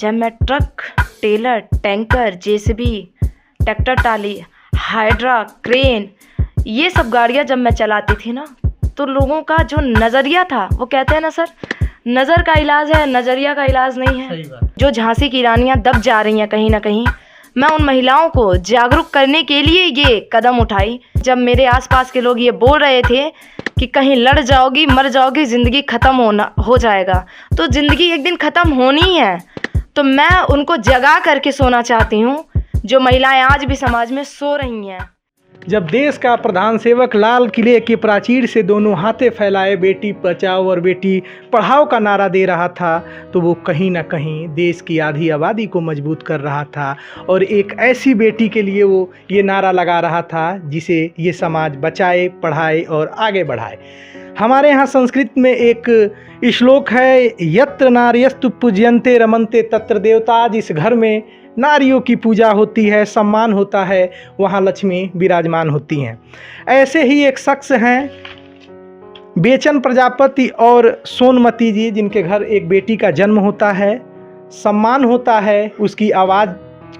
जब मैं truck, trailer, tanker, JCB, tractor trolley, hydra, crane, ये सब गाड़ियाँ जब मैं चलाती थी ना, तो लोगों का जो नज़रिया था, वो कहते हैं ना सर, नज़र का इलाज है, नज़रिया का इलाज नहीं है। जो झांसी की रानियाँ दब जा रही हैं कहीं ना कहीं, मैं उन महिलाओं को जागरूक करने के लिए ये कदम उठाई। जब मेरे आसपास के लोग ये बोल रहे थे कि कहीं लड़ जाओगी, मर जाओगी, ज़िंदगी ख़त्म हो जाएगा, तो ज़िंदगी एक दिन ख़त्म होनी है। तो मैं उनको जगा करके सोना चाहती हूँ, जो महिलाएं आज भी समाज में सो रही हैं। जब देश का प्रधान सेवक लाल किले के प्राचीर से दोनों हाथे फैलाए बेटी बचाओ और बेटी पढ़ाओ का नारा दे रहा था, तो वो कहीं ना कहीं देश की आधी आबादी को मजबूत कर रहा था और एक ऐसी बेटी के लिए वो ये नारा लगा रहा था जिसे ये समाज बचाए, पढ़ाए और आगे बढ़ाए। हमारे यहाँ संस्कृत में एक श्लोक है, यत्र नार्यस्तु पूज्यन्ते रमन्ते तत्र देवता। जिस घर में नारियों की पूजा होती है, सम्मान होता है, वहाँ लक्ष्मी विराजमान होती हैं। ऐसे ही एक शख्स हैं बेचन प्रजापति और सोनमती जी, जिनके घर एक बेटी का जन्म होता है, सम्मान होता है, उसकी आवाज़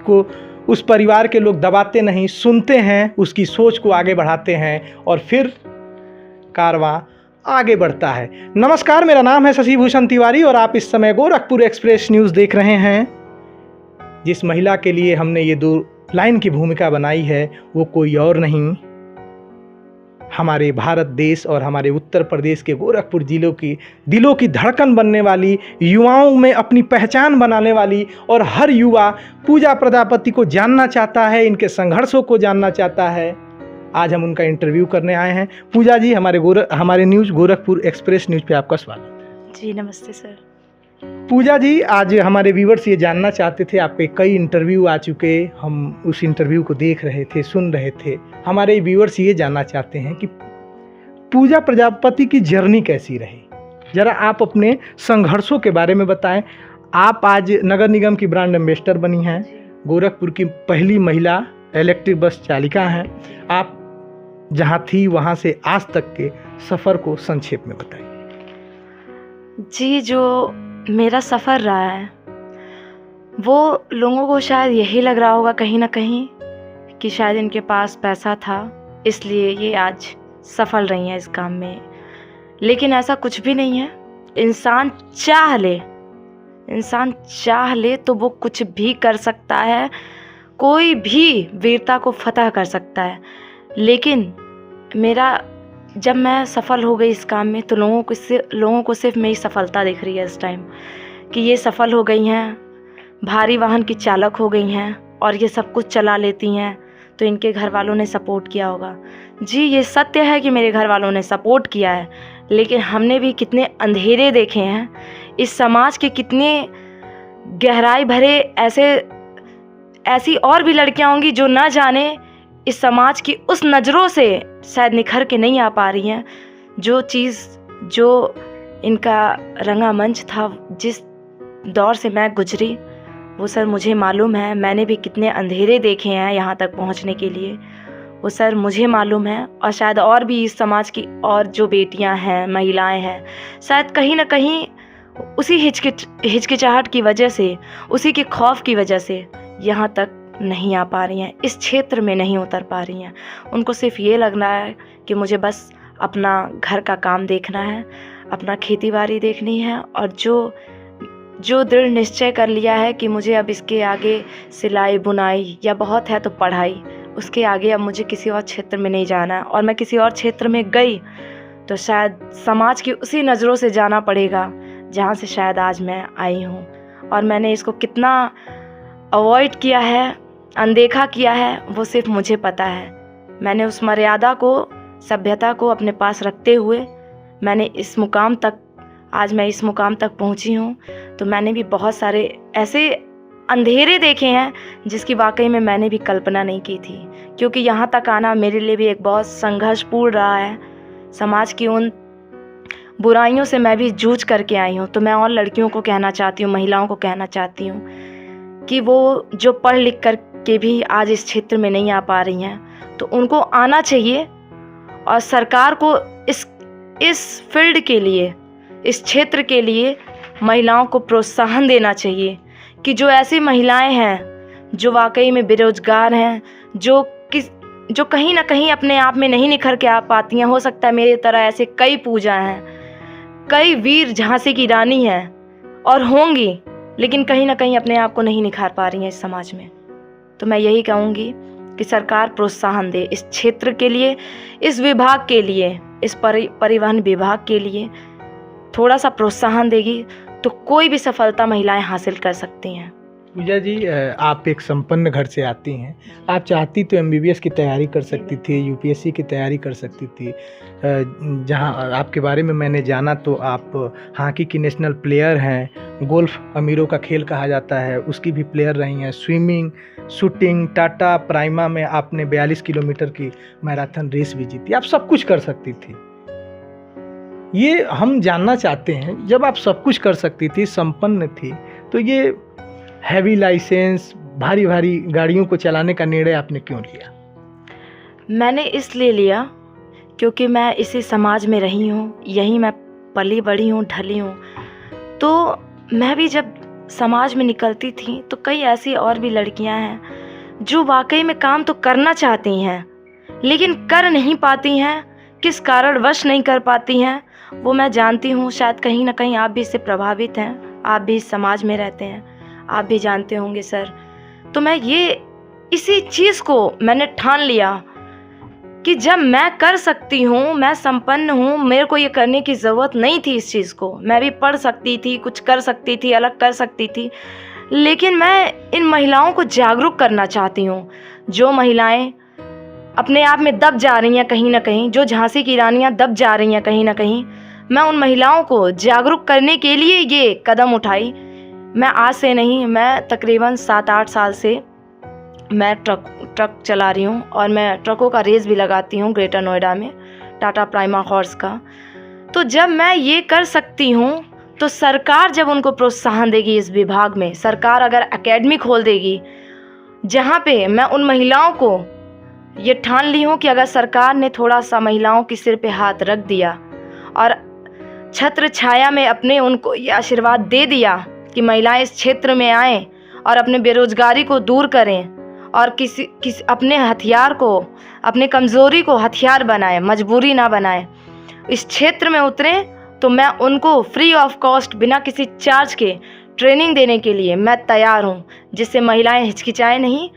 को उस परिवार के लोग दबाते नहीं, सुनते हैं, उसकी सोच को आगे बढ़ाते हैं और फिर कारवां आगे बढ़ता है। नमस्कार, मेरा नाम है शशि भूषण तिवारी और आप इस समय गोरखपुर एक्सप्रेस न्यूज़ देख रहे हैं। जिस महिला के लिए हमने ये 2 लाइन की भूमिका बनाई है, वो कोई और नहीं, हमारे भारत देश और हमारे उत्तर प्रदेश के गोरखपुर जिलों की दिलों की धड़कन बनने वाली, युवाओं में अपनी पहचान बनाने वाली, और हर युवा पूजा प्रजापति को जानना चाहता है, इनके संघर्षों को जानना चाहता है। आज हम उनका इंटरव्यू करने आए हैं। पूजा जी, हमारे न्यूज़ गोरखपुर एक्सप्रेस न्यूज़ पे आपका स्वागत है। जी नमस्ते सर। पूजा जी, आज हमारे व्यूवर्स ये जानना चाहते थे, आपके कई इंटरव्यू आ चुके, हम उस इंटरव्यू को देख रहे थे, सुन रहे थे। हमारे व्यूवर्स ये जानना चाहते हैं कि पूजा प्रजापति की जर्नी कैसी रही, ज़रा आप अपने संघर्षों के बारे में बताएं। आप आज नगर निगम की ब्रांड एम्बेसडर बनी हैं, गोरखपुर की पहली महिला इलेक्ट्रिक बस चालिका हैं। आप जहाँ थी वहाँ से आज तक के सफ़र को संक्षेप में बताइए। जी, जो मेरा सफ़र रहा है, वो लोगों को शायद यही लग रहा होगा कहीं ना कहीं कि शायद इनके पास पैसा था, इसलिए ये आज सफल रही हैं इस काम में। लेकिन ऐसा कुछ भी नहीं है। इंसान चाह ले तो वो कुछ भी कर सकता है, कोई भी वीरता को फतह कर सकता है। लेकिन जब मैं सफल हो गई इस काम में, तो लोगों को सिर्फ मेरी सफलता दिख रही है इस टाइम, कि ये सफल हो गई हैं, भारी वाहन की चालक हो गई हैं और ये सब कुछ चला लेती हैं, तो इनके घर वालों ने सपोर्ट किया होगा। जी, ये सत्य है कि मेरे घर वालों ने सपोर्ट किया है, लेकिन हमने भी कितने अंधेरे देखे हैं, इस समाज के कितने गहराई भरे ऐसी और भी लड़कियां होंगी जो ना जाने इस समाज की उस नज़रों से शायद निखर के नहीं आ पा रही हैं। जो इनका रंगामंच था, जिस दौर से मैं गुजरी, वो सर मुझे मालूम है। मैंने भी कितने अंधेरे देखे हैं यहाँ तक पहुँचने के लिए, वो सर मुझे मालूम है। और शायद और भी इस समाज की और जो बेटियाँ हैं, महिलाएं हैं, शायद कहीं ना कहीं उसी हिचकिचाहट की वजह से, उसी के खौफ की वजह से यहाँ तक नहीं आ पा रही हैं, इस क्षेत्र में नहीं उतर पा रही हैं। उनको सिर्फ ये लग रहा है कि मुझे बस अपना घर का काम देखना है, अपना खेती बाड़ी देखनी है, और जो दृढ़ निश्चय कर लिया है कि मुझे अब इसके आगे सिलाई बुनाई या बहुत है तो पढ़ाई, उसके आगे अब मुझे किसी और क्षेत्र में नहीं जाना है। और मैं किसी और क्षेत्र में गई तो शायद समाज की उसी नज़रों से जाना पड़ेगा जहाँ से शायद आज मैं आई हूँ। और मैंने इसको कितना अवॉइड किया है, अनदेखा किया है, वो सिर्फ मुझे पता है। मैंने उस मर्यादा को, सभ्यता को अपने पास रखते हुए आज मैं इस मुकाम तक पहुंची हूं। तो मैंने भी बहुत सारे ऐसे अंधेरे देखे हैं जिसकी वाकई में मैंने भी कल्पना नहीं की थी, क्योंकि यहाँ तक आना मेरे लिए भी एक बहुत संघर्षपूर्ण रहा है। समाज की उन बुराइयों से मैं भी जूझ करके आई हूँ। तो मैं और लड़कियों को कहना चाहती हूँ, महिलाओं को कहना चाहती हूँ कि वो जो पढ़ लिख कर के भी आज इस क्षेत्र में नहीं आ पा रही हैं, तो उनको आना चाहिए। और सरकार को इस फील्ड के लिए, इस क्षेत्र के लिए महिलाओं को प्रोत्साहन देना चाहिए कि जो ऐसी महिलाएं हैं जो वाकई में बेरोजगार हैं, जो कहीं ना कहीं अपने आप में नहीं निखर के आ पाती हैं। हो सकता है मेरी तरह ऐसे कई पूजा हैं, कई वीर झांसी की रानी हैं और होंगी, लेकिन कहीं ना कहीं अपने आप को नहीं निखार पा रही हैं इस समाज में। तो मैं यही कहूँगी कि सरकार प्रोत्साहन दे इस क्षेत्र के लिए, इस विभाग के लिए, इस परिवहन विभाग के लिए थोड़ा सा प्रोत्साहन देगी तो कोई भी सफलता महिलाएं हासिल कर सकती हैं। पूजा जी, आप एक संपन्न घर से आती हैं। आप चाहती तो एमबीबीएस की तैयारी कर सकती थी, यूपीएससी की तैयारी कर सकती थी। जहां आपके बारे में मैंने जाना तो आप हॉकी की नेशनल प्लेयर हैं, गोल्फ अमीरों का खेल कहा जाता है, उसकी भी प्लेयर रही हैं। स्विमिंग, शूटिंग, टाटा प्राइमा में आपने 42 किलोमीटर की मैराथन रेस भी जीती। आप सब कुछ कर सकती थी। ये हम जानना चाहते हैं, जब आप सब कुछ कर सकती थी, संपन्न थी, तो ये हैवी लाइसेंस, भारी भारी गाड़ियों को चलाने का निर्णय आपने क्यों लिया? मैंने इसलिए लिया क्योंकि मैं इसी समाज में रही हूँ, यहीं मैं पली बड़ी हूँ, ढली हूँ। तो मैं भी जब समाज में निकलती थी तो कई ऐसी और भी लड़कियाँ हैं जो वाकई में काम तो करना चाहती हैं लेकिन कर नहीं पाती हैं। किस कारणवश नहीं कर पाती हैं वो मैं जानती हूँ। शायद कहीं ना कहीं आप भी इससे प्रभावित हैं, आप भी इस समाज में रहते हैं, आप भी जानते होंगे सर। तो मैं इसी चीज़ को मैंने ठान लिया कि जब मैं कर सकती हूँ, मैं संपन्न हूँ, मेरे को ये करने की ज़रूरत नहीं थी इस चीज़ को। मैं भी पढ़ सकती थी, कुछ कर सकती थी, अलग कर सकती थी, लेकिन मैं इन महिलाओं को जागरूक करना चाहती हूँ। जो महिलाएं अपने आप में दब जा रही हैं कहीं ना कहीं, जो झांसी की रानियाँ दब जा रही हैं कहीं ना कहीं, मैं उन महिलाओं को जागरूक करने के लिए ये कदम उठाई। मैं आज से नहीं, मैं तकरीबन 7-8 साल से मैं ट्रक चला रही हूँ और मैं ट्रकों का रेस भी लगाती हूँ ग्रेटर नोएडा में, टाटा प्राइमा हॉर्स का। तो जब मैं ये कर सकती हूँ तो सरकार जब उनको प्रोत्साहन देगी इस विभाग में, सरकार अगर एकेडमी खोल देगी जहाँ पे मैं उन महिलाओं को ये ठान ली हूँ कि अगर सरकार ने थोड़ा सा महिलाओं के सिर पे हाथ रख दिया और छत्र छाया में अपने उनको ये आशीर्वाद दे दिया कि महिलाएं इस क्षेत्र में आएँ और अपने बेरोजगारी को दूर करें और किसी अपने हथियार को, अपने कमज़ोरी को हथियार बनाए, मजबूरी ना बनाए, इस क्षेत्र में उतरे, तो मैं उनको फ्री ऑफ कॉस्ट बिना किसी चार्ज के ट्रेनिंग देने के लिए मैं तैयार हूँ, जिससे महिलाएं हिचकिचाएं नहीं,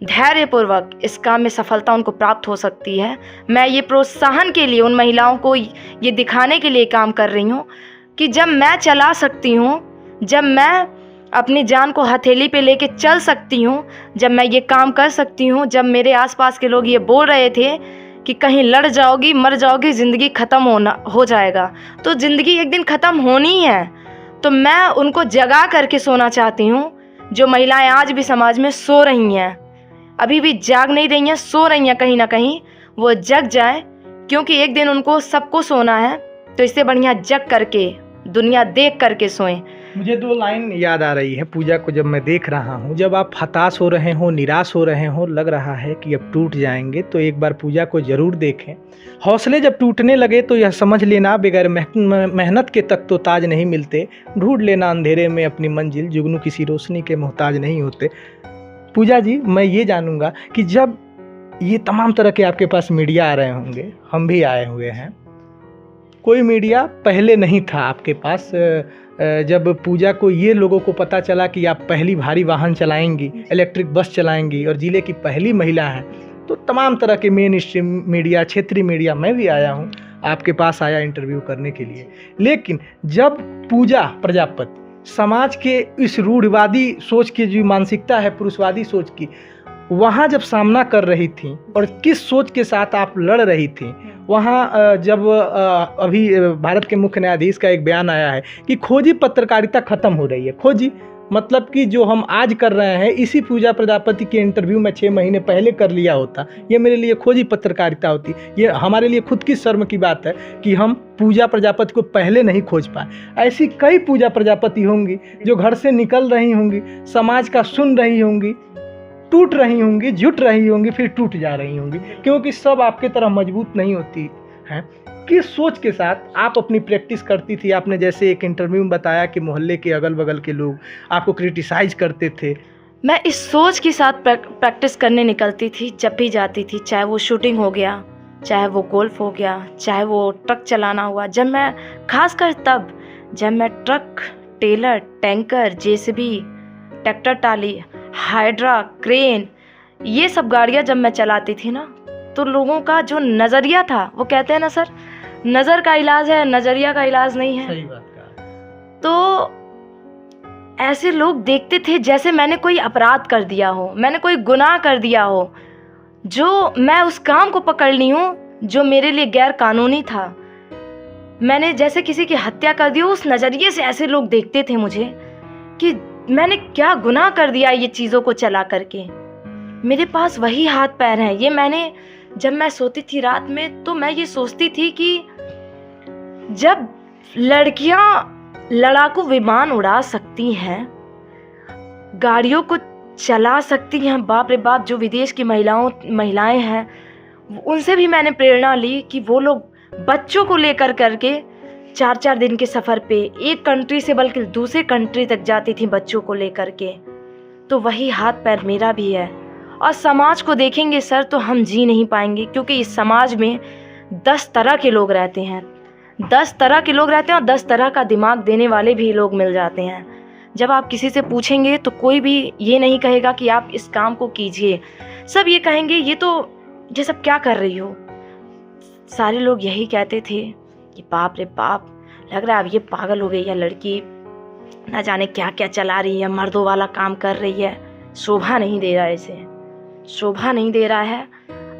धैर्यपूर्वक इस काम में सफलता उनको प्राप्त हो सकती है। मैं ये प्रोत्साहन के लिए उन महिलाओं को ये दिखाने के लिए काम कर रही हूँ कि जब मैं चला सकती हूँ, जब मैं अपनी जान को हथेली पे लेके चल सकती हूँ, जब मैं ये काम कर सकती हूँ, जब मेरे आसपास के लोग ये बोल रहे थे कि कहीं लड़ जाओगी, मर जाओगी, ज़िंदगी ख़त्म हो जाएगा, तो ज़िंदगी एक दिन ख़त्म होनी है। तो मैं उनको जगा करके सोना चाहती हूँ। जो महिलाएं आज भी समाज में सो रही हैं, अभी भी जाग नहीं रही हैं, सो रही हैं, कहीं ना कहीं वो जग जाए, क्योंकि एक दिन उनको सबको सोना है। तो इससे बढ़िया जग करके, दुनिया देख करके सोएं। मुझे 2 लाइन याद आ रही है पूजा को जब मैं देख रहा हूँ। जब आप हताश हो रहे हो, निराश हो रहे हो, लग रहा है कि अब टूट जाएंगे, तो एक बार पूजा को ज़रूर देखें। हौसले जब टूटने लगे तो यह समझ लेना बगैर मेहनत के तक तो ताज नहीं मिलते। ढूंढ लेना अंधेरे में अपनी मंजिल, जुगनू किसी रोशनी के मोहताज नहीं होते। पूजा जी, मैं ये जानूँगा कि जब ये तमाम तरह के आपके पास मीडिया आ रहे होंगे, हम भी आए हुए हैं, कोई मीडिया पहले नहीं था आपके पास। जब पूजा को ये लोगों को पता चला कि आप पहली भारी वाहन चलाएंगी, इलेक्ट्रिक बस चलाएंगी और ज़िले की पहली महिला हैं, तो तमाम तरह के मेन स्ट्रीम मीडिया, क्षेत्रीय मीडिया, मैं भी आया हूँ, आपके पास आया इंटरव्यू करने के लिए। लेकिन जब पूजा प्रजापति समाज के इस रूढ़िवादी सोच की जो मानसिकता है, पुरुषवादी सोच की, वहाँ जब सामना कर रही थी और किस सोच के साथ आप लड़ रही थी, वहाँ जब अभी भारत के मुख्य न्यायाधीश का एक बयान आया है कि खोजी पत्रकारिता ख़त्म हो रही है। खोजी मतलब कि जो हम आज कर रहे हैं, इसी पूजा प्रजापति के इंटरव्यू में 6 महीने पहले कर लिया होता, ये मेरे लिए खोजी पत्रकारिता होती। ये हमारे लिए खुद की शर्म की बात है कि हम पूजा प्रजापति को पहले नहीं खोज पाए। ऐसी कई पूजा प्रजापति होंगी जो घर से निकल रही होंगी, समाज का सुन रही होंगी, टूट रही होंगी, जुट रही होंगी, फिर टूट जा रही होंगी, क्योंकि सब आपके तरह मजबूत नहीं होती हैं। किस सोच के साथ आप अपनी प्रैक्टिस करती थी? आपने जैसे एक इंटरव्यू में बताया कि मोहल्ले के अगल बगल के लोग आपको क्रिटिसाइज करते थे। मैं इस सोच के साथ प्रैक्टिस करने निकलती थी जब भी जाती थी, चाहे वो शूटिंग हो गया, चाहे वो गोल्फ हो गया, चाहे वो ट्रक चलाना हुआ। खासकर तब जब मैं truck, trailer, tanker, JCB, tractor trolley, hydra, crane, ये सब गाड़ियाँ जब मैं चलाती थी ना, तो लोगों का जो नज़रिया था, वो कहते हैं ना सर, नज़र का इलाज है, नज़रिया का इलाज नहीं है। सही बात कहा। तो ऐसे लोग देखते थे जैसे मैंने कोई अपराध कर दिया हो, मैंने कोई गुनाह कर दिया हो, जो मैं उस काम को पकड़ ली हूँ जो मेरे लिए गैर कानूनी था, मैंने जैसे किसी की हत्या कर दी हो। उस नज़रिए से ऐसे लोग देखते थे मुझे कि मैंने क्या गुनाह कर दिया ये चीज़ों को चला करके। मेरे पास वही हाथ पैर हैं। ये जब मैं सोती थी रात में, तो मैं ये सोचती थी कि जब लड़कियां लड़ाकू विमान उड़ा सकती हैं, गाड़ियों को चला सकती हैं, बाप रे बाप, जो विदेश की महिलाएं हैं, उनसे भी मैंने प्रेरणा ली कि वो लोग बच्चों को लेकर करके 4-4 दिन के सफ़र पे एक कंट्री से बल्कि दूसरे कंट्री तक जाती थी बच्चों को लेकर के। तो वही हाथ पैर मेरा भी है। और समाज को देखेंगे सर तो हम जी नहीं पाएंगे, क्योंकि इस समाज में 10 तरह के लोग रहते हैं, 10 तरह के लोग रहते हैं, और 10 तरह का दिमाग देने वाले भी लोग मिल जाते हैं। जब आप किसी से पूछेंगे तो कोई भी ये नहीं कहेगा कि आप इस काम को कीजिए, सब ये कहेंगे ये सब क्या कर रही हो। सारे लोग यही कहते थे कि बाप रे बाप, लग रहा है अब ये पागल हो गई है लड़की, ना जाने क्या क्या चला रही है, मर्दों वाला काम कर रही है, शोभा नहीं दे रहा है, इसे शोभा नहीं दे रहा है,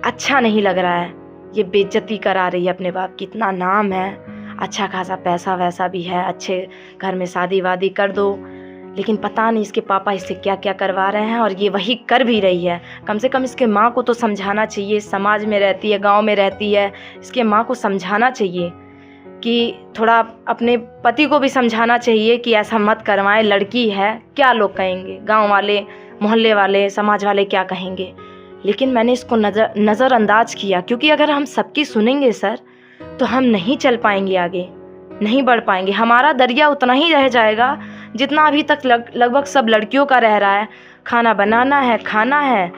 अच्छा नहीं लग रहा है, ये बेइज्जती करा रही है अपने बाप की, इतना नाम है, अच्छा खासा पैसा वैसा भी है, अच्छे घर में शादी वादी कर दो। लेकिन पता नहीं इसके पापा इससे क्या क्या करवा रहे हैं, और ये वही कर भी रही है। कम से कम इसके माँ को तो समझाना चाहिए, समाज में रहती है, गांव में रहती है, इसके माँ को समझाना चाहिए कि थोड़ा अपने पति को भी समझाना चाहिए कि ऐसा मत करवाएं, लड़की है, क्या लोग कहेंगे, गांव वाले, मोहल्ले वाले, समाज वाले क्या कहेंगे। लेकिन मैंने इसको नज़रअंदाज किया, क्योंकि अगर हम सबकी सुनेंगे सर तो हम नहीं चल पाएंगे, आगे नहीं बढ़ पाएंगे। हमारा दरिया उतना ही रह जाएगा जितना अभी तक लगभग सब लड़कियों का रह रहा है। खाना बनाना है, खाना है,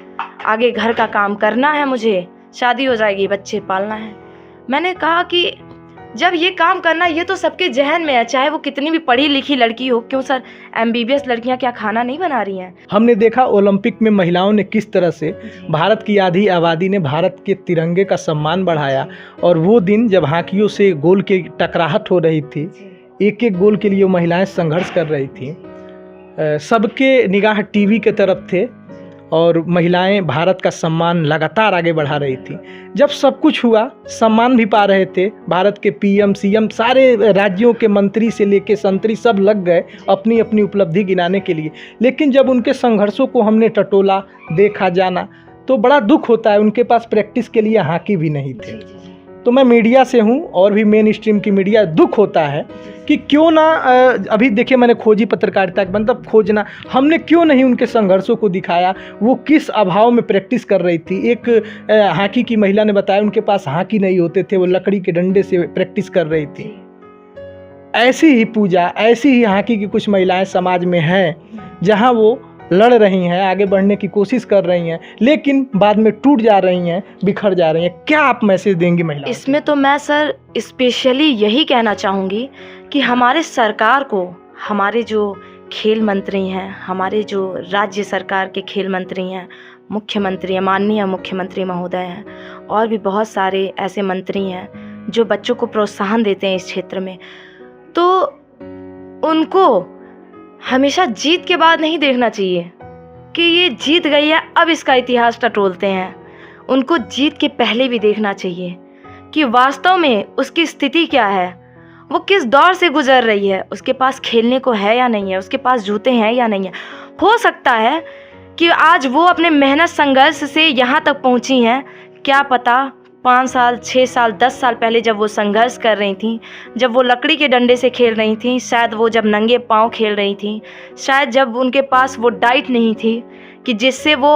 आगे घर का काम करना है, मुझे शादी हो जाएगी, बच्चे पालना है। मैंने कहा कि जब ये काम करना, ये तो सबके जहन में है, चाहे वो कितनी भी पढ़ी लिखी लड़की हो। क्यों सर, MBBS लड़कियां क्या खाना नहीं बना रही हैं? हमने देखा ओलंपिक में महिलाओं ने किस तरह से भारत की आधी आबादी ने भारत के तिरंगे का सम्मान बढ़ाया। और वो दिन जब हॉकियों से गोल की टकराहट हो रही थी, एक एक गोल के लिए वो महिलाएं संघर्ष कर रही थी, सबके निगाह टीवी के तरफ थे और महिलाएं भारत का सम्मान लगातार आगे बढ़ा रही थी। जब सब कुछ हुआ, सम्मान भी पा रहे थे, भारत के PM, CM, सारे राज्यों के मंत्री से लेके संतरी सब लग गए अपनी अपनी उपलब्धि गिनाने के लिए। लेकिन जब उनके संघर्षों को हमने टटोला, देखा, जाना, तो बड़ा दुख होता है। उनके पास प्रैक्टिस के लिए हॉकी भी नहीं थे। तो मैं मीडिया से हूँ, और भी मेन स्ट्रीम की मीडिया, दुख होता है कि क्यों ना अभी देखिए, मैंने खोजी पत्रकारिता, मतलब खोजना, हमने क्यों नहीं उनके संघर्षों को दिखाया, वो किस अभाव में प्रैक्टिस कर रही थी। एक हॉकी की महिला ने बताया उनके पास हॉकी नहीं होते थे, वो लकड़ी के डंडे से प्रैक्टिस कर रही थी। ऐसी ही पूजा, ऐसी ही हॉकी की कुछ महिलाएं समाज में हैं, जहां वो लड़ रही हैं, आगे बढ़ने की कोशिश कर रही हैं, लेकिन बाद में टूट जा रही हैं, बिखर जा रही हैं। क्या आप मैसेज देंगी महिलाओं? इसमें तो मैं सर स्पेशली यही कहना चाहूँगी कि हमारे सरकार को, हमारे जो खेल मंत्री हैं, हमारे जो राज्य सरकार के खेल मंत्री हैं, मुख्यमंत्री हैं, माननीय मुख्यमंत्री महोदय हैं, और भी बहुत सारे ऐसे मंत्री हैं जो बच्चों को प्रोत्साहन देते हैं इस क्षेत्र में, तो उनको हमेशा जीत के बाद नहीं देखना चाहिए कि ये जीत गई है अब इसका इतिहास टटोलते हैं। उनको जीत के पहले भी देखना चाहिए कि वास्तव में उसकी स्थिति क्या है, वो किस दौर से गुजर रही है, उसके पास खेलने को है या नहीं है, उसके पास जूते हैं या नहीं है। हो सकता है कि आज वो अपने मेहनत संघर्ष से यहाँ तक पहुँची हैं, क्या पता 5 साल, 6 साल, 10 साल पहले जब वो संघर्ष कर रही थी, जब वो लकड़ी के डंडे से खेल रही थी, शायद वो जब नंगे पाँव खेल रही थी, शायद जब उनके पास वो डाइट नहीं थी कि जिससे वो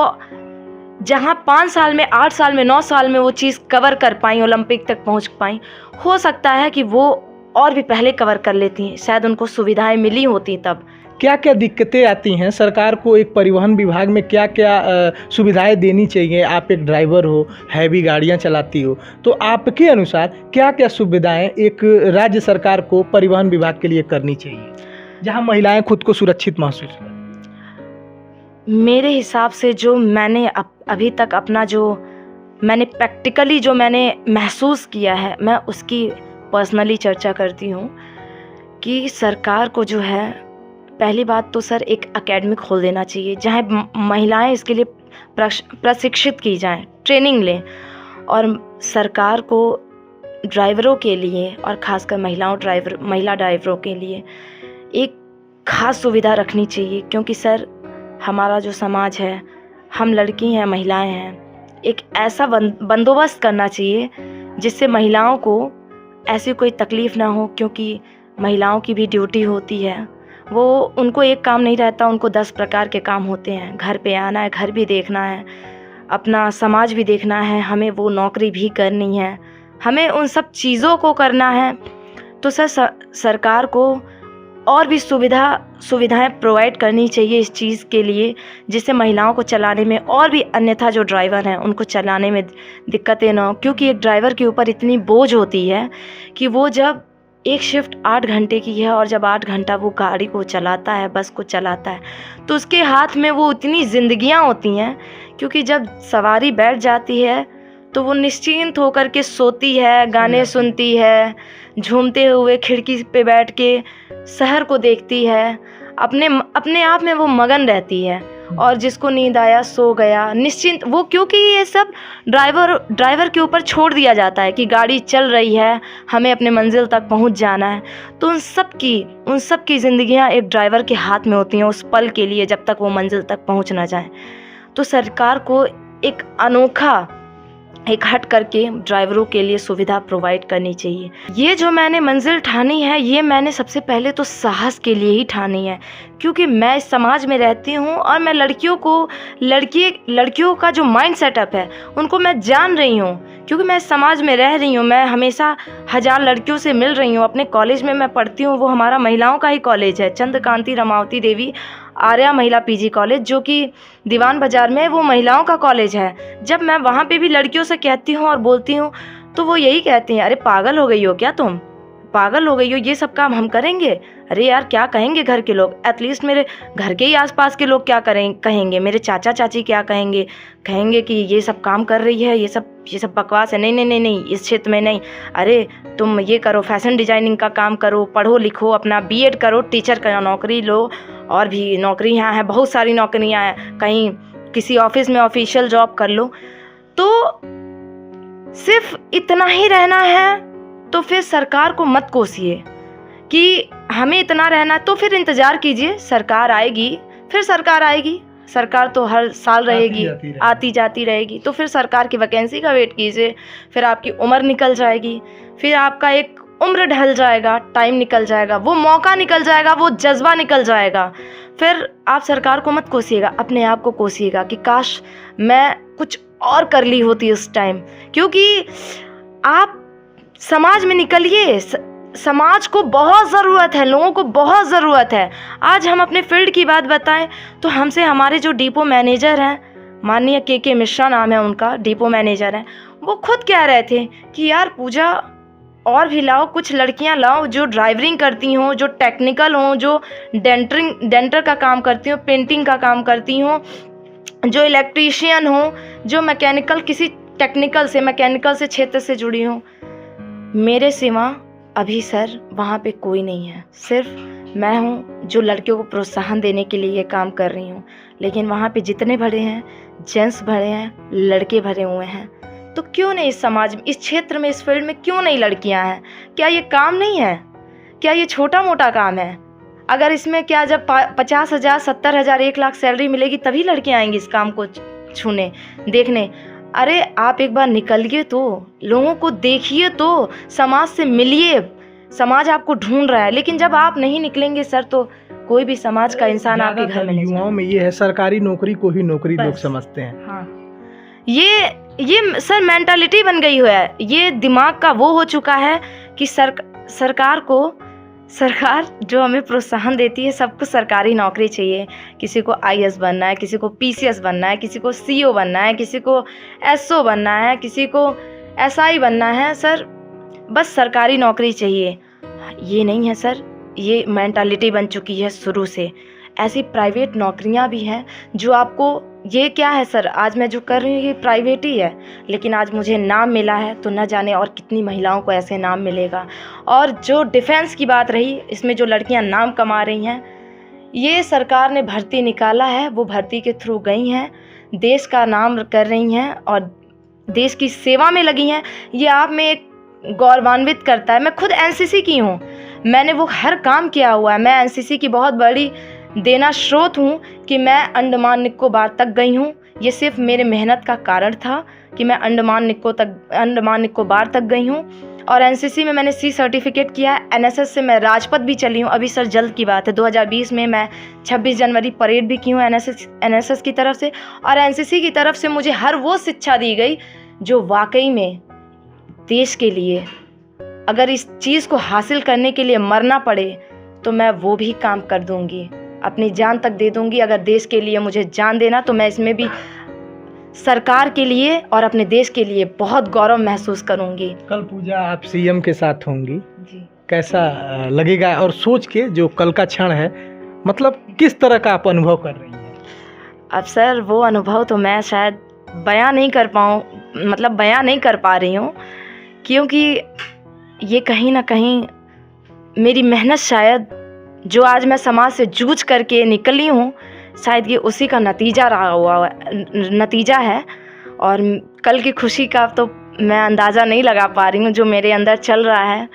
जहाँ 5 साल में, 8 साल में, 9 साल में वो चीज़ कवर कर पाई, ओलंपिक तक पहुँच पाई, हो सकता है कि वो और भी पहले कवर कर लेती हैं, शायद उनको सुविधाएं मिली होती तब। क्या क्या दिक्कतें आती हैं सरकार को? एक परिवहन विभाग में क्या क्या सुविधाएं देनी चाहिए? आप एक ड्राइवर हो, हैवी गाड़ियां चलाती हो, तो आपके अनुसार क्या क्या सुविधाएं एक राज्य सरकार को परिवहन विभाग के लिए करनी चाहिए, जहां महिलाएं खुद को सुरक्षित महसूस करें? मेरे हिसाब से जो मैंने अभी तक अपना जो मैंने प्रैक्टिकली जो मैंने महसूस किया है, मैं उसकी पर्सनली चर्चा करती हूँ कि सरकार को जो है, पहली बात तो सर एक एकेडमी खोल देना चाहिए जहाँ महिलाएं इसके लिए प्रशिक्षित की जाएं, ट्रेनिंग लें। और सरकार को ड्राइवरों के लिए और ख़ासकर महिला ड्राइवरों के लिए एक ख़ास सुविधा रखनी चाहिए, क्योंकि सर हमारा जो समाज है, हम लड़की हैं, महिलाएं हैं, एक ऐसा बंदोबस्त करना चाहिए जिससे महिलाओं को ऐसी कोई तकलीफ़ ना हो, क्योंकि महिलाओं की भी ड्यूटी होती है। वो उनको एक काम नहीं रहता, उनको 10 प्रकार के काम होते हैं। घर पे आना है, घर भी देखना है, अपना समाज भी देखना है, हमें वो नौकरी भी करनी है, हमें उन सब चीज़ों को करना है। तो सर सरकार को और भी सुविधाएं प्रोवाइड करनी चाहिए इस चीज़ के लिए, जिससे महिलाओं को चलाने में और भी, अन्यथा जो ड्राइवर हैं उनको चलाने में दिक्कतें ना हो। क्योंकि एक ड्राइवर के ऊपर इतनी बोझ होती है कि वो जब एक शिफ्ट 8 घंटे की है और जब 8 घंटा वो गाड़ी को चलाता है, बस को चलाता है, तो उसके हाथ में वो इतनी ज़िंदगियां होती हैं, क्योंकि जब सवारी बैठ जाती है तो वो निश्चिंत होकर के सोती है, गाने सुनती है, झूमते हुए खिड़की पे बैठ के शहर को देखती है, अपने आप में वो मगन रहती है। और जिसको नींद आया सो गया, निश्चिंत वो, क्योंकि ये सब ड्राइवर के ऊपर छोड़ दिया जाता है कि गाड़ी चल रही है, हमें अपने मंजिल तक पहुंच जाना है। तो उन सब की ज़िंदगियां एक ड्राइवर के हाथ में होती हैं उस पल के लिए, जब तक वो मंजिल तक पहुंच ना जाए। तो सरकार को एक अनोखा, एक हट करके ड्राइवरों के लिए सुविधा प्रोवाइड करनी चाहिए। ये जो मैंने मंजिल ठानी है, ये मैंने सबसे पहले तो साहस के लिए ही ठानी है, क्योंकि मैं इस समाज में रहती हूँ और मैं लड़कियों का जो माइंड सेटअप है उनको मैं जान रही हूँ, क्योंकि मैं इस समाज में रह रही हूँ। मैं हमेशा 1000 लड़कियों से मिल रही हूँ। अपने कॉलेज में मैं पढ़ती हूँ, वो हमारा महिलाओं का ही कॉलेज है, चंद्रकांति रमावती देवी आर्या महिला पीजी कॉलेज, जो कि दीवान बाज़ार में वो महिलाओं का कॉलेज है। जब मैं वहाँ पे भी लड़कियों से कहती हूँ और बोलती हूँ, तो वो यही कहती हैं, अरे पागल हो गई हो क्या तुम, पागल हो गई हो, ये सब काम हम करेंगे? अरे यार क्या कहेंगे घर के लोग, एटलीस्ट मेरे घर के ही आसपास के लोग क्या कहेंगे, मेरे चाचा चाची क्या कहेंगे कि ये सब काम कर रही है, ये सब बकवास है, नहीं, इस क्षेत्र में नहीं। अरे तुम ये करो, फैशन डिजाइनिंग का काम करो, पढ़ो लिखो, अपना बीएड करो, टीचर का नौकरी लो, और भी नौकरियां हैं, बहुत सारी नौकरियां हैं, कहीं किसी ऑफिस में ऑफिशियल जॉब कर लो। तो सिर्फ इतना ही रहना है तो फिर सरकार को मत कोसिए कि हमें इतना रहना, तो फिर इंतज़ार कीजिए, सरकार आएगी, फिर सरकार आएगी। सरकार तो हर साल रहेगी, आती जाती रहेगी। तो फिर सरकार की वैकेंसी का वेट कीजिए, फिर आपकी उम्र निकल जाएगी, फिर आपका एक उम्र ढल जाएगा, टाइम निकल जाएगा, वो मौका निकल जाएगा, वो जज्बा निकल जाएगा। फिर आप सरकार को मत कोसिएगा, अपने आप को कोसिएगा कि काश मैं कुछ और कर ली होती उस टाइम। क्योंकि आप समाज में निकलिए, समाज को बहुत ज़रूरत है, लोगों को बहुत ज़रूरत है। आज हम अपने फील्ड की बात बताएं तो हमसे हमारे जो डिपो मैनेजर हैं, माननीय के मिश्रा नाम है उनका, डिपो मैनेजर हैं, वो खुद कह रहे थे कि यार पूजा और भी लाओ, कुछ लड़कियां लाओ जो ड्राइवरिंग करती हों, जो टेक्निकल हों, जो डेंटर का काम करती हों, पेंटिंग का काम करती हों, जो इलेक्ट्रीशियन हों, जो मैकेनिकल से क्षेत्र से जुड़ी हों। मेरे सिवा अभी सर वहाँ पे कोई नहीं है, सिर्फ मैं हूँ जो लड़कियों को प्रोत्साहन देने के लिए ये काम कर रही हूँ। लेकिन वहाँ पे जितने भरे हैं, जेंट्स भरे हैं, लड़के भरे हुए हैं। तो क्यों नहीं इस समाज में, इस क्षेत्र में, इस फील्ड में क्यों नहीं लड़कियां हैं? क्या ये काम नहीं है? क्या ये छोटा मोटा काम है? अगर इसमें क्या जब 50,000, 70,000, 1 लाख सैलरी मिलेगी तभी लड़कियां आएंगी इस काम को छूने, देखने? अरे आप एक बार निकलिए तो, लोगों को देखिए तो, समाज से मिलिए। समाज आपको ढूंढ रहा है, लेकिन जब आप नहीं निकलेंगे सर तो कोई भी समाज का इंसान आपके घर में नहीं। युवाओं में ये है, सरकारी नौकरी को ही नौकरी लोग समझते हैं। हाँ, ये सर मेंटालिटी बन गई हुआ है, ये दिमाग का वो हो चुका है कि सरकार जो हमें प्रोत्साहन देती है, सबको सरकारी नौकरी चाहिए। किसी को आईएएस बनना है, किसी को पीसीएस बनना है, किसी को सीईओ बनना है, किसी को एसओ बनना है, किसी को एसआई बनना है। सर बस सरकारी नौकरी चाहिए, ये नहीं है सर, ये मेंटालिटी बन चुकी है शुरू से। ऐसी प्राइवेट नौकरियां भी हैं जो आपको, ये क्या है सर, आज मैं जो कर रही हूँ ये प्राइवेट ही है, लेकिन आज मुझे नाम मिला है तो न जाने और कितनी महिलाओं को ऐसे नाम मिलेगा। और जो डिफेंस की बात रही, इसमें जो लड़कियां नाम कमा रही हैं, ये सरकार ने भर्ती निकाला है, वो भर्ती के थ्रू गई हैं, देश का नाम कर रही हैं और देश की सेवा में लगी हैं। ये आप में एक गौरवान्वित करता है। मैं खुद एनसीसी की हूँ, मैंने वो हर काम किया हुआ है। मैं एनसीसी की बहुत बड़ी देना स्रोत हूँ कि मैं अंडमान निकोबार तक गई हूँ। ये सिर्फ मेरे मेहनत का कारण था कि मैं अंडमान निकोबार तक गई हूँ। और एनसीसी में मैंने सी सर्टिफिकेट किया है। एनएसएस से मैं राजपथ भी चली हूँ। अभी सर जल्द की बात है, 2020 में मैं 26 जनवरी परेड भी की हूँ एनएसएस की तरफ से। और एनसीसी की तरफ से मुझे हर वो शिक्षा दी गई जो वाकई में देश के लिए, अगर इस चीज़ को हासिल करने के लिए मरना पड़े तो मैं वो भी काम कर दूंगी, अपनी जान तक दे दूंगी। अगर देश के लिए मुझे जान देना तो मैं इसमें भी सरकार के लिए और अपने देश के लिए बहुत गौरव महसूस करूंगी। कल पूजा आप सीएम के साथ होंगी जी, कैसा लगेगा? और सोच के जो कल का क्षण है, मतलब किस तरह का आप अनुभव कर रही हैं? अब सर वो अनुभव तो मैं शायद बयां नहीं कर पा रही हूँ, क्योंकि ये कहीं ना कहीं मेरी मेहनत, शायद जो आज मैं समाज से जूझ करके निकली हूँ, शायद ये उसी का नतीजा है। और कल की खुशी का तो मैं अंदाज़ा नहीं लगा पा रही हूँ, जो मेरे अंदर चल रहा है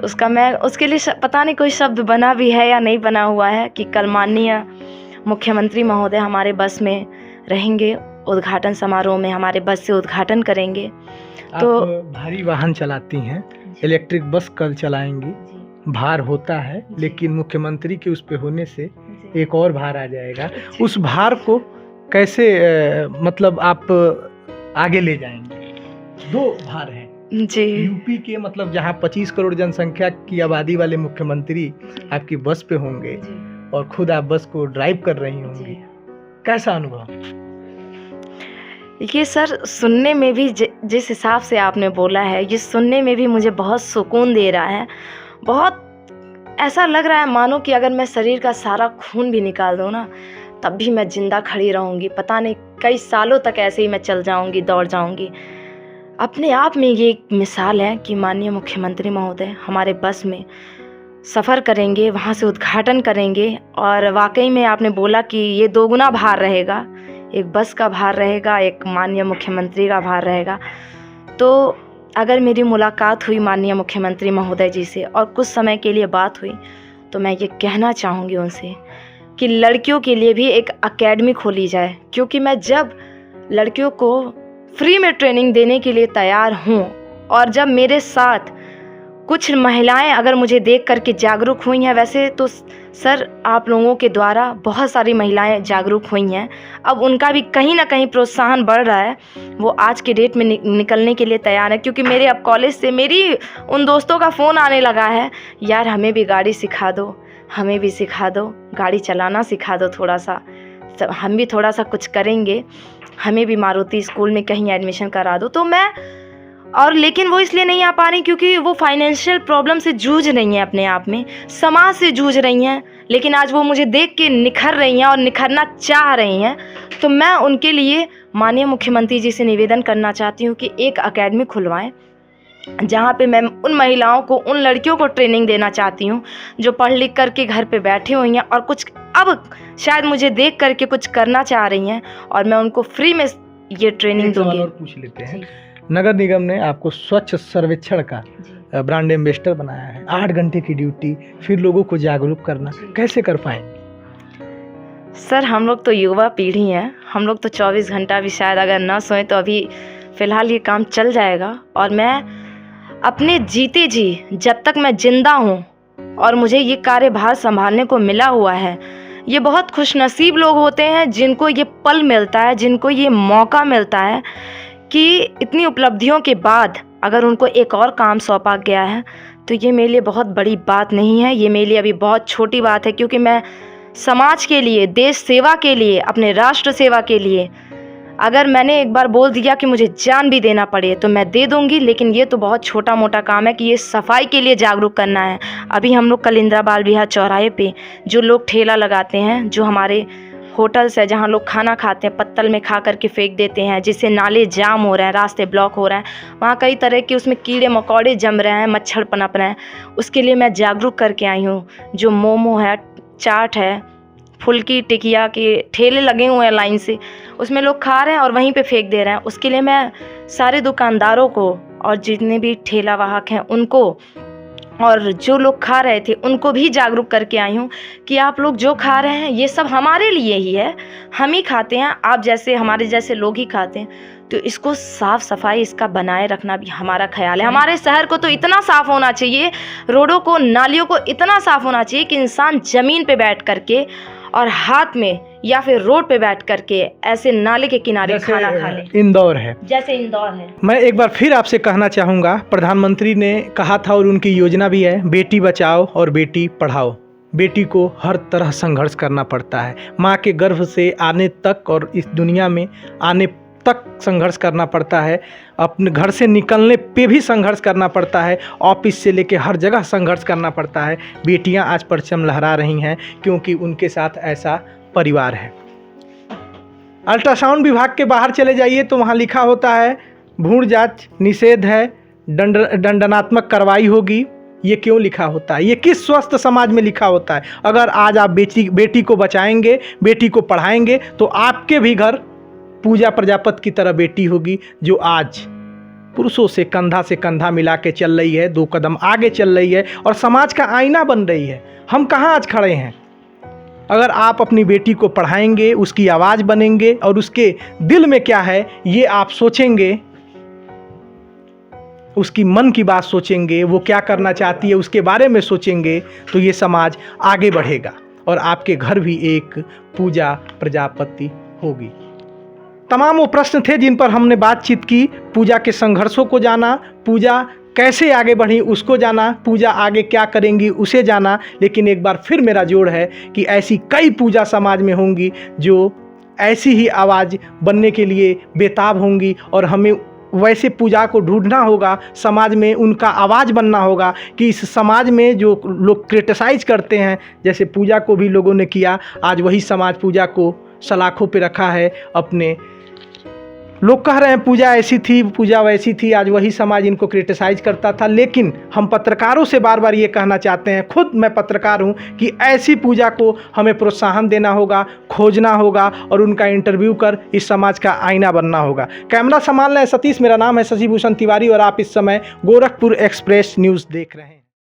उसके लिए पता नहीं कोई शब्द बना भी है या नहीं बना हुआ है कि कल माननीय मुख्यमंत्री महोदय हमारे बस में रहेंगे, उद्घाटन समारोह में हमारे बस से उद्घाटन करेंगे। तो आप भारी वाहन चलाती हैं, इलेक्ट्रिक बस कल चलाएंगी, भार होता है, लेकिन मुख्यमंत्री के उस पे होने से एक और भार आ जाएगा। उस भार को कैसे मतलब आप आगे ले जाएंगे? 2 भार हैं जी, यूपी के, मतलब जहाँ 25 करोड़ जनसंख्या की आबादी वाले मुख्यमंत्री आपकी बस पे होंगे और खुद आप बस को ड्राइव कर रही होंगी, कैसा अनुभव? ये सर सुनने में भी, जिस हिसाब से आपने बोला है, ये सुनने में भी मुझे बहुत सुकून दे रहा है। बहुत ऐसा लग रहा है मानो कि अगर मैं शरीर का सारा खून भी निकाल दूँ ना, तब भी मैं जिंदा खड़ी रहूँगी। पता नहीं कई सालों तक ऐसे ही मैं चल जाऊँगी, दौड़ जाऊँगी। अपने आप में ये एक मिसाल है कि माननीय मुख्यमंत्री महोदय हमारे बस में सफ़र करेंगे, वहाँ से उद्घाटन करेंगे। और वाकई में आपने बोला कि ये 2 गुना भार रहेगा, एक बस का भार रहेगा, एक माननीय मुख्यमंत्री का भार रहेगा। तो अगर मेरी मुलाकात हुई माननीय मुख्यमंत्री महोदय जी से और कुछ समय के लिए बात हुई, तो मैं ये कहना चाहूँगी उनसे कि लड़कियों के लिए भी एक एकेडमी खोली जाए, क्योंकि मैं जब लड़कियों को फ्री में ट्रेनिंग देने के लिए तैयार हूँ, और जब मेरे साथ कुछ महिलाएं अगर मुझे देख करके जागरूक हुई हैं, वैसे तो सर आप लोगों के द्वारा बहुत सारी महिलाएं जागरूक हुई हैं, अब उनका भी कहीं ना कहीं प्रोत्साहन बढ़ रहा है, वो आज के डेट में निकलने के लिए तैयार है। क्योंकि मेरे अब कॉलेज से मेरी उन दोस्तों का फ़ोन आने लगा है, यार हमें भी गाड़ी सिखा दो, हमें भी सिखा दो, गाड़ी चलाना सिखा दो थोड़ा सा, हम भी थोड़ा सा कुछ करेंगे, हमें भी मारुति स्कूल में कहीं एडमिशन करा दो। तो मैं लेकिन वो इसलिए नहीं आ पा रही क्योंकि वो फाइनेंशियल प्रॉब्लम से जूझ रही हैं, अपने आप में समाज से जूझ रही हैं। लेकिन आज वो मुझे देख के निखर रही हैं और निखरना चाह रही हैं। तो मैं उनके लिए माननीय मुख्यमंत्री जी से निवेदन करना चाहती हूँ कि एक एकेडमी खुलवाएं, जहाँ पे मैं उन महिलाओं को, उन लड़कियों को ट्रेनिंग देना चाहती हूँ जो पढ़ लिख करके घर पे बैठी हुई हैं और कुछ अब शायद मुझे देख करके कुछ करना चाह रही हैं, और मैं उनको फ्री में ये ट्रेनिंग दूंगी। और पूछ लेते हैं, नगर निगम ने आपको स्वच्छ सर्वेक्षण का ब्रांड एम्बेसडर बनाया है, 8 घंटे की ड्यूटी, फिर लोगों को जागरूक करना, कैसे कर पाएंगे? सर हम लोग तो युवा पीढ़ी हैं, हम लोग तो 24 घंटा भी शायद अगर ना सोएं तो अभी फ़िलहाल ये काम चल जाएगा। और मैं अपने जीते जी, जब तक मैं जिंदा हूँ और मुझे ये कार्यभार संभालने को मिला हुआ है, ये बहुत खुशनसीब लोग होते हैं जिनको ये पल मिलता है, जिनको ये मौका मिलता है कि इतनी उपलब्धियों के बाद अगर उनको एक और काम सौंपा गया है तो ये मेरे लिए बहुत बड़ी बात नहीं है, ये मेरे लिए अभी बहुत छोटी बात है। क्योंकि मैं समाज के लिए, देश सेवा के लिए, अपने राष्ट्र सेवा के लिए अगर मैंने एक बार बोल दिया कि मुझे जान भी देना पड़े तो मैं दे दूंगी। लेकिन ये तो बहुत छोटा मोटा काम है कि ये सफाई के लिए जागरूक करना है। अभी हम लोग कलिंद्रा बाल विहार चौराहे पे जो लोग ठेला लगाते हैं, जो हमारे होटल्स है जहाँ लोग खाना खाते हैं, पत्तल में खा करके फेंक देते हैं, जिससे नाले जाम हो रहे हैं, रास्ते ब्लॉक हो रहे हैं, वहाँ कई तरह के उसमें कीड़े मकोड़े जम रहे हैं, मच्छर पनप रहे हैं। उसके लिए मैं जागरूक करके आई हूँ। जो मोमो है, चाट है, फुल्की टिकिया के ठेले लगे हुए हैं लाइन से, उसमें लोग खा रहे हैं और वहीं पे फेंक दे रहे हैं। उसके लिए मैं सारे दुकानदारों को और जितने भी ठेला वाहक हैं उनको और जो लोग खा रहे थे उनको भी जागरूक करके आई हूँ कि आप लोग जो खा रहे हैं ये सब हमारे लिए ही है, हम ही खाते हैं, आप जैसे हमारे जैसे लोग ही खाते हैं। तो इसको साफ़ सफाई इसका बनाए रखना भी हमारा ख्याल है। हमारे शहर को तो इतना साफ़ होना चाहिए, रोडों को, नालियों को इतना साफ़ होना चाहिए कि इंसान ज़मीन पे बैठ करके और हाथ में या फिर रोड पे बैठ करके ऐसे नाले के किनारे खाना खा ले। इंदौर है, जैसे इंदौर है। मैं एक बार फिर आपसे कहना चाहूँगा, प्रधानमंत्री ने कहा था और उनकी योजना भी है, बेटी बचाओ और बेटी पढ़ाओ। बेटी को हर तरह संघर्ष करना पड़ता है, माँ के गर्भ से आने तक और इस दुनिया में आने तक संघर्ष करना पड़ता है, अपने घर से निकलने पे भी संघर्ष करना पड़ता है, ऑफिस से लेके हर जगह संघर्ष करना पड़ता है। बेटियां आज परचम लहरा रही हैं क्योंकि उनके साथ ऐसा परिवार है। अल्ट्रासाउंड विभाग के बाहर चले जाइए तो वहाँ लिखा होता है भ्रूण जांच निषेध है, दंडनात्मक कार्रवाई होगी। ये क्यों लिखा होता है? ये किस स्वस्थ समाज में लिखा होता है? अगर आज आप बेटी को बचाएंगे, बेटी को पढ़ाएंगे तो आपके भी घर पूजा प्रजापति की तरह बेटी होगी, जो आज पुरुषों से कंधा मिला के चल रही है, 2 कदम आगे चल रही है और समाज का आईना बन रही है। हम कहाँ आज खड़े हैं? अगर आप अपनी बेटी को पढ़ाएंगे, उसकी आवाज़ बनेंगे और उसके दिल में क्या है ये आप सोचेंगे, उसकी मन की बात सोचेंगे, वो क्या करना चाहती है उसके बारे में सोचेंगे, तो ये समाज आगे बढ़ेगा और आपके घर भी एक पूजा प्रजापति होगी। तमाम वो प्रश्न थे जिन पर हमने बातचीत की। पूजा के संघर्षों को जाना, पूजा कैसे आगे बढ़ी उसको जाना, पूजा आगे क्या करेंगी उसे जाना। लेकिन एक बार फिर मेरा जोड़ है कि ऐसी कई पूजा समाज में होंगी जो ऐसी ही आवाज़ बनने के लिए बेताब होंगी और हमें वैसे पूजा को ढूंढना होगा, समाज में उनका आवाज़ बनना होगा कि इस समाज में जो लोग क्रिटिसाइज करते हैं, जैसे पूजा को भी लोगों ने किया, आज वही समाज पूजा को सलाखों पे रखा है। अपने लोग कह रहे हैं पूजा ऐसी थी, पूजा वैसी थी, आज वही समाज इनको क्रिटिसाइज करता था। लेकिन हम पत्रकारों से बार बार ये कहना चाहते हैं, खुद मैं पत्रकार हूँ, कि ऐसी पूजा को हमें प्रोत्साहन देना होगा, खोजना होगा और उनका इंटरव्यू कर इस समाज का आईना बनना होगा। कैमरा संभाल रहे हैं सतीश, मेरा नाम है शशि भूषण तिवारी और आप इस समय गोरखपुर एक्सप्रेस न्यूज़ देख रहे हैं।